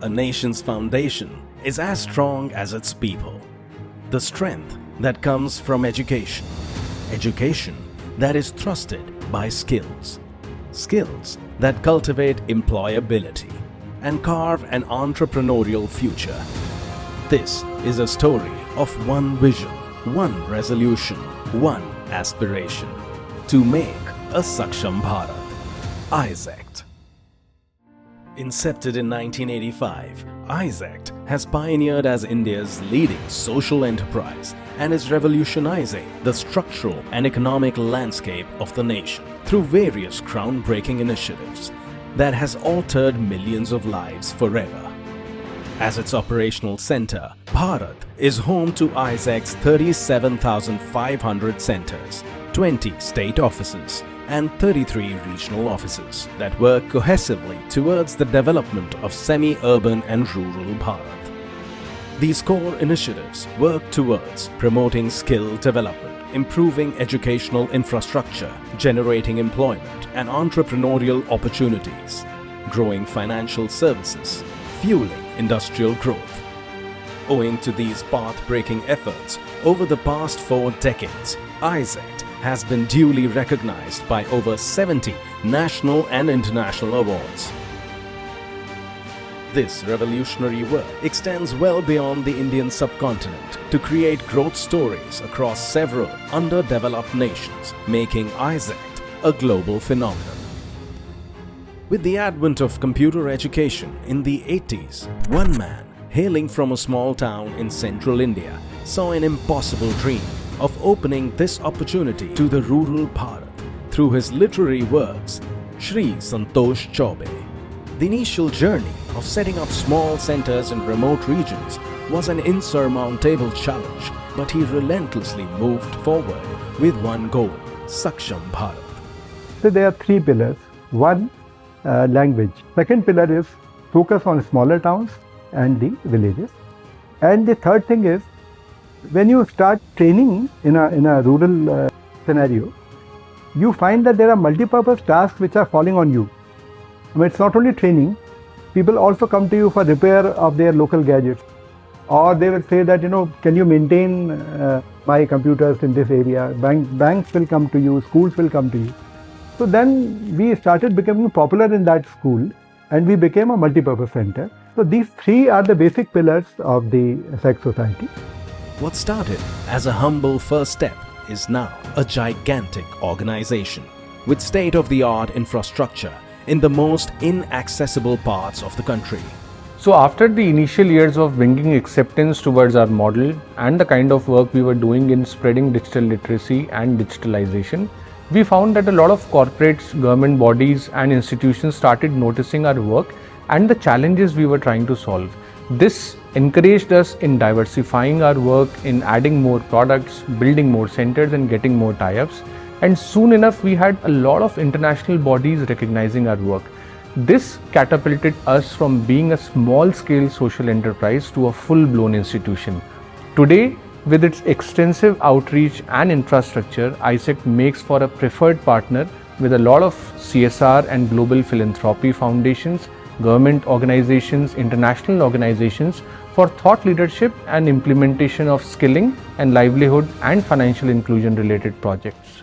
A nation's foundation is as strong as its people. The strength that comes from education. Education that is trusted by skills. Skills that cultivate employability and carve an entrepreneurial future. This is a story of one vision, one resolution, one aspiration to make a Saksham Bharat. AISECT. Incepted in 1985, AISECT has pioneered as India's leading social enterprise and is revolutionizing the structural and economic landscape of the nation through various groundbreaking initiatives that has altered millions of lives forever. As its operational center, Bharat is home to AISECT's 37,500 centers, 20 state offices, and 33 regional offices that work cohesively towards the development of semi-urban and rural Bharat. These core initiatives work towards promoting skill development, improving educational infrastructure, generating employment and entrepreneurial opportunities, growing financial services, fueling industrial growth. Owing to these path-breaking efforts, over the past 4 decades, AISECT has been duly recognized by over 70 national and international awards. This revolutionary work extends well beyond the Indian subcontinent to create growth stories across several underdeveloped nations, making AISECT a global phenomenon. With the advent of computer education in the 80s, one man hailing from a small town in central India saw an impossible dream of opening this opportunity to the rural Bharat through his literary works, Shri Santosh Chaubey. The initial journey of setting up small centers in remote regions was an insurmountable challenge, but he relentlessly moved forward with one goal, Saksham Bharat. So there are 3 pillars. One, language. Second pillar is focus on smaller towns and the villages. And the third thing is, when you start training in a rural scenario, you find that there are multi-purpose tasks which are falling on you. I mean, it's not only training, people also come to you for repair of their local gadgets. Or they will say that, can you maintain my computers in this area? Banks will come to you, schools will come to you. So then we started becoming popular in that school and we became a multi-purpose center. So these 3 are the basic pillars of the AISECT society. What started as a humble first step is now a gigantic organization with state-of-the-art infrastructure in the most inaccessible parts of the country. So after the initial years of bringing acceptance towards our model and the kind of work we were doing in spreading digital literacy and digitalization, we found that a lot of corporates, government bodies and institutions started noticing our work and the challenges we were trying to solve. This encouraged us in diversifying our work, in adding more products, building more centers and getting more tie-ups. And soon enough, we had a lot of international bodies recognizing our work. This catapulted us from being a small-scale social enterprise to a full-blown institution. Today, with its extensive outreach and infrastructure, AISECT makes for a preferred partner with a lot of CSR and global philanthropy foundations, government organizations, international organizations for thought leadership and implementation of skilling and livelihood and financial inclusion related projects.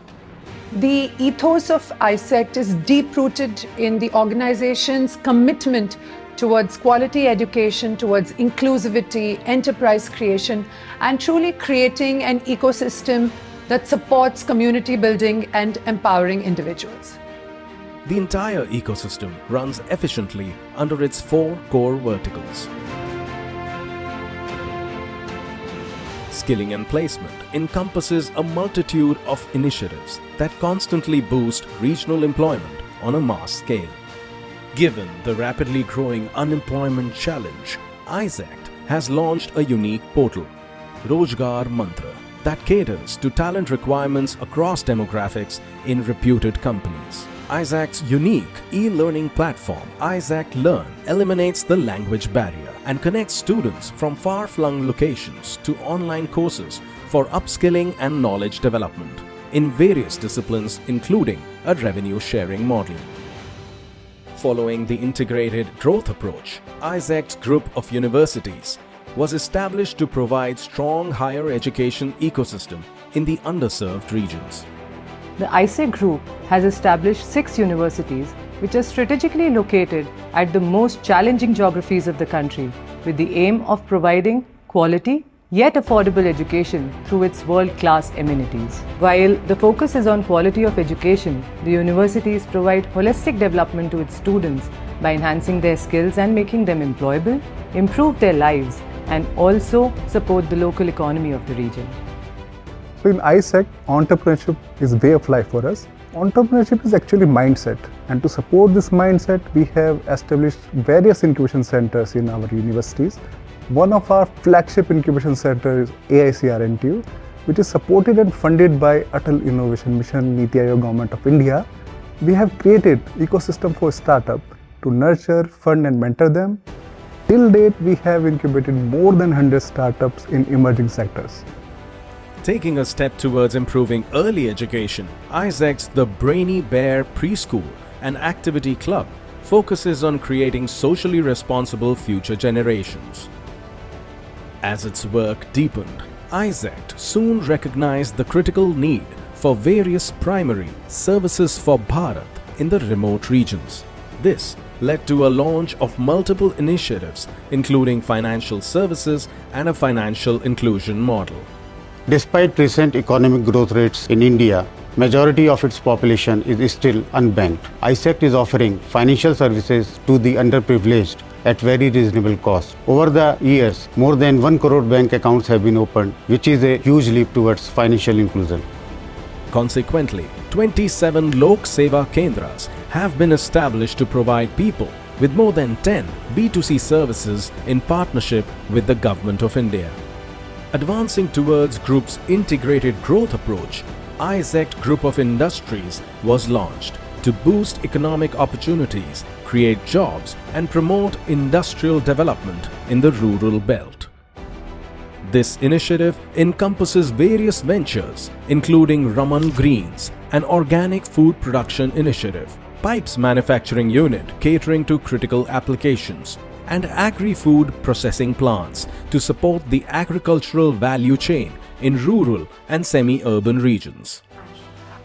The ethos of AISECT is deep-rooted in the organization's commitment towards quality education, towards inclusivity, enterprise creation, and truly creating an ecosystem that supports community building and empowering individuals. The entire ecosystem runs efficiently under its 4 core verticals. Skilling and placement encompasses a multitude of initiatives that constantly boost regional employment on a mass scale. Given the rapidly growing unemployment challenge, AISECT has launched a unique portal, Rojgar Mantra, that caters to talent requirements across demographics in reputed companies. AISECT's unique e-learning platform, AISECT Learn, eliminates the language barrier and connects students from far-flung locations to online courses for upskilling and knowledge development in various disciplines, including a revenue-sharing model. Following the integrated growth approach, AISECT Group of Universities was established to provide strong higher education ecosystem in the underserved regions. The AISECT Group has established 6 universities which are strategically located at the most challenging geographies of the country, with the aim of providing quality yet affordable education through its world-class amenities. While the focus is on quality of education, the universities provide holistic development to its students by enhancing their skills and making them employable, improve their lives, and also support the local economy of the region. So in AISECT, entrepreneurship is way of life for us. Entrepreneurship is actually mindset, and to support this mindset, we have established various incubation centers in our universities. One of our flagship incubation centers is AICRNTU, which is supported and funded by Atal Innovation Mission, Niti Aayog Government of India. We have created ecosystem for startup to nurture, fund and mentor them. Till date, we have incubated more than 100 startups in emerging sectors. Taking a step towards improving early education, AISECT's The Brainy Bear Preschool and Activity Club focuses on creating socially responsible future generations. As its work deepened, AISECT soon recognized the critical need for various primary services for Bharat in the remote regions. This led to a launch of multiple initiatives, including financial services and a financial inclusion model. Despite recent economic growth rates in India, majority of its population is still unbanked. AISECT is offering financial services to the underprivileged at very reasonable cost. Over the years, more than 1 crore bank accounts have been opened, which is a huge leap towards financial inclusion. Consequently, 27 Lok Seva Kendras have been established to provide people with more than 10 B2C services in partnership with the Government of India. Advancing towards group's integrated growth approach, AISECT Group of Industries was launched to boost economic opportunities, create jobs and promote industrial development in the rural belt. This initiative encompasses various ventures including Raman Greens, an organic food production initiative, pipes manufacturing unit catering to critical applications, and agri-food processing plants to support the agricultural value chain in rural and semi-urban regions.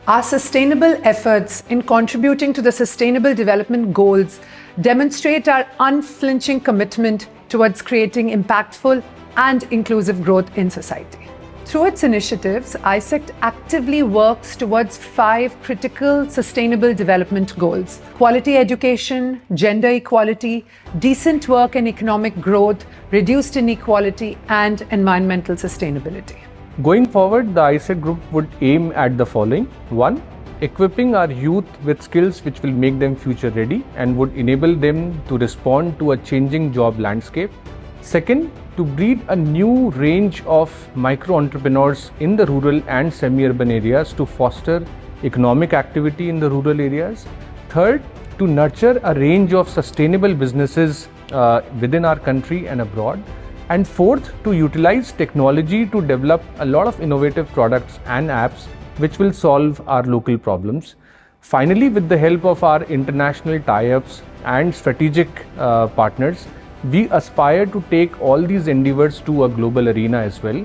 Our sustainable efforts in contributing to the Sustainable Development Goals demonstrate our unflinching commitment towards creating impactful and inclusive growth in society. Through its initiatives, AISECT actively works towards 5 critical sustainable development goals: quality education, gender equality, decent work and economic growth, reduced inequality, and environmental sustainability. Going forward, the AISECT Group would aim at the following. 1. Equipping our youth with skills which will make them future ready and would enable them to respond to a changing job landscape. Second, to breed a new range of micro-entrepreneurs in the rural and semi-urban areas to foster economic activity in the rural areas. Third, to nurture a range of sustainable businesses within our country and abroad. And fourth, to utilize technology to develop a lot of innovative products and apps which will solve our local problems. Finally, with the help of our international tie-ups and strategic partners, we aspire to take all these endeavors to a global arena as well.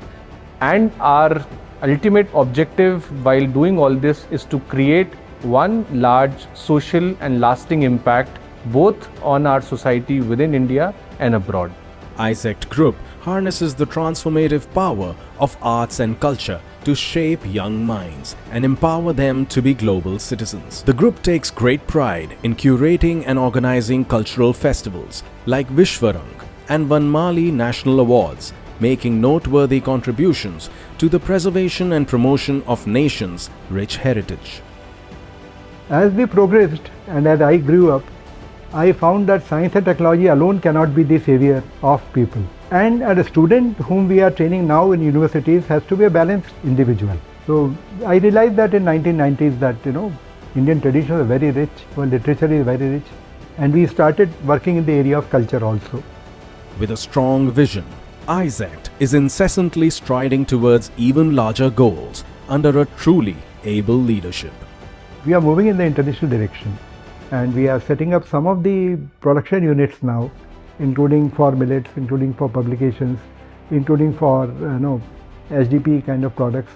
And our ultimate objective while doing all this is to create one large social and lasting impact both on our society within India and abroad. AISECT Group harnesses the transformative power of arts and culture to shape young minds and empower them to be global citizens. The group takes great pride in curating and organizing cultural festivals like Vishwarang and Vanmali National Awards, making noteworthy contributions to the preservation and promotion of nation's rich heritage. As we progressed and as I grew up, I found that science and technology alone cannot be the savior of people. And a student whom we are training now in universities has to be a balanced individual. So I realized that in 1990s that Indian traditions are very rich, our literature is very rich, and we started working in the area of culture also. With a strong vision, AISECT is incessantly striding towards even larger goals under a truly able leadership. We are moving in the international direction. and we are setting up some of the production units now, including for millets, including for publications, including for HDP kind of products,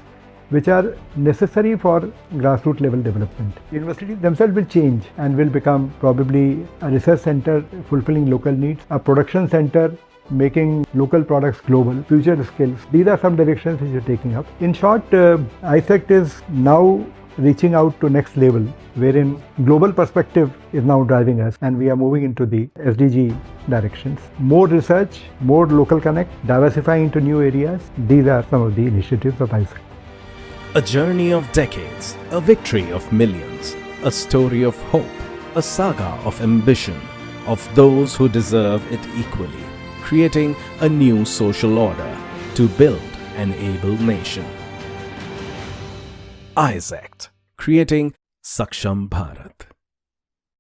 which are necessary for grassroots level development. Universities themselves will change and will become probably a research center fulfilling local needs, a production center making local products global, future skills. These are some directions which we are taking up. In short, AISECT is now reaching out to next level, wherein global perspective is now driving us, and we are moving into the SDG directions. More research, more local connect, diversifying into new areas. These are some of the initiatives of AISECT. A journey of decades, a victory of millions, a story of hope, a saga of ambition, of those who deserve it equally, creating a new social order to build an able nation. AISECT, creating Saksham Bharat.